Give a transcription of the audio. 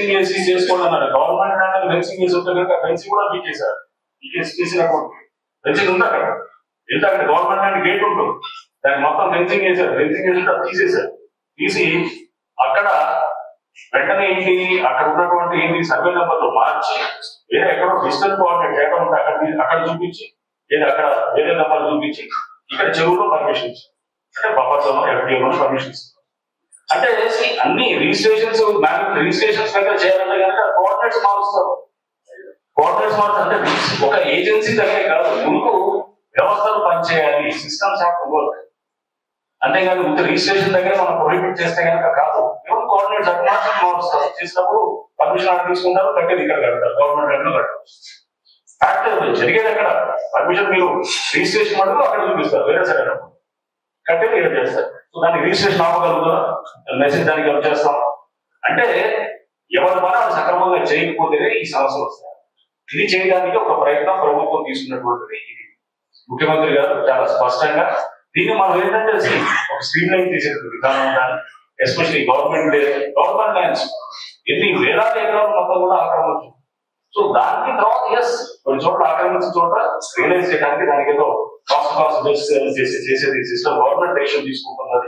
Fencing వేసి చేసుకోండి అన్నారు. గవర్నమెంట్ ల్యాండ్ ఫెన్సింగ్ వేసి ఉంటే కనుక ఫెన్సింగ్ కూడా పీకేశారు. చేసినప్పుడు ఫెన్సింగ్ ఉంది అక్కడ, వెళ్తే అక్కడ గవర్నమెంట్ ల్యాండ్ గేట్ ఉంటుంది, దానికి మొత్తం ఫెన్సింగ్ వేశారు. ఫెన్సింగ్ వేసి తీసేశారు. తీసి అక్కడ వెంటనే ఏంటి, అక్కడ ఉన్నటువంటి ఏంటి సర్వే నెంబర్లు మార్చి వేరే ఎక్కడో డిజిటల్ కోఆర్డినేట్ ఎక్కడ ఉంటే అక్కడ చూపించి, లేదా అక్కడ వేరే నెంబర్ చూపించి ఇక్కడ చెరువులో పర్మిషన్ ఇచ్చారు. అంటే బఫర్లోనో ఎఫ్డిఓలోనో పర్మిషన్ ఇస్తారు. అంటే అన్ని రిజిస్ట్రేషన్స్ రిజిస్ట్రేషన్స్ దగ్గర చేయాలంటే కనుక కోఆర్డినేట్స్ మారుస్తారు. కోఆర్డినేట్స్ మారుతారు అంటే ఒక ఏజెన్సీ దగ్గరే కాదు, ముందు వ్యవస్థలు పనిచేయాలి, సిస్టమ్స్ ఆఫ్ వర్క్. అంతేగాని ముందు రిజిస్ట్రేషన్ దగ్గర మనం ప్రొహిబిట్ చేస్తే కనుక కాదు. ఎవరు కోఆర్డినేట్స్ అక్కడ మారుస్తారు, చేసినప్పుడు పర్మిషన్ ఆర్డర్ తీసుకుంటారు, కట్టేది ఇక్కడ కడతారు, గవర్నమెంట్ ల్యాండ్ లో కడతారు. ఫ్యాక్టర్ జరిగేది అక్కడ పర్మిషన్, మీరు రిజిస్ట్రేషన్ మటుకు అక్కడ చూపిస్తారు, వేరే సైడ్ కట్టేది ఇక్కడ చేస్తారు. సో దానికి రిజిస్ట్రేషన్ ఆపగలుగుతారా, మెసేజ్ దానికి ఎవరు చేస్తాం అంటే ఎవరి పని అది సక్రమంగా చేయకపోతేనే ఈ సమస్యలు వస్తాయి. ఇది చేయడానికి ఒక ప్రయత్నం ప్రభుత్వం తీసుకున్నటువంటిది. ఇది ముఖ్యమంత్రి గారు చాలా స్పష్టంగా దీన్ని మనం ఏంటంటే ఒక స్ట్రీమ్ లైన్ తీసేటువంటి విధానం కానీ, ఎస్పెషల్లీ గవర్నమెంట్ ల్యాండ్స్ ఎన్ని వేలాది ఎకరాలు మొత్తం కూడా ఆక్రమించు. సో దానికి తర్వాత కొన్ని చోట్ల ఆక్రమించిన చోట రియలైజ్ చేయడానికి దానికి ఏదో కాస్ట్ చేసేది సిస్టమ్ గవర్నమెంట్ డెసిషన్ తీసుకుంటున్నది.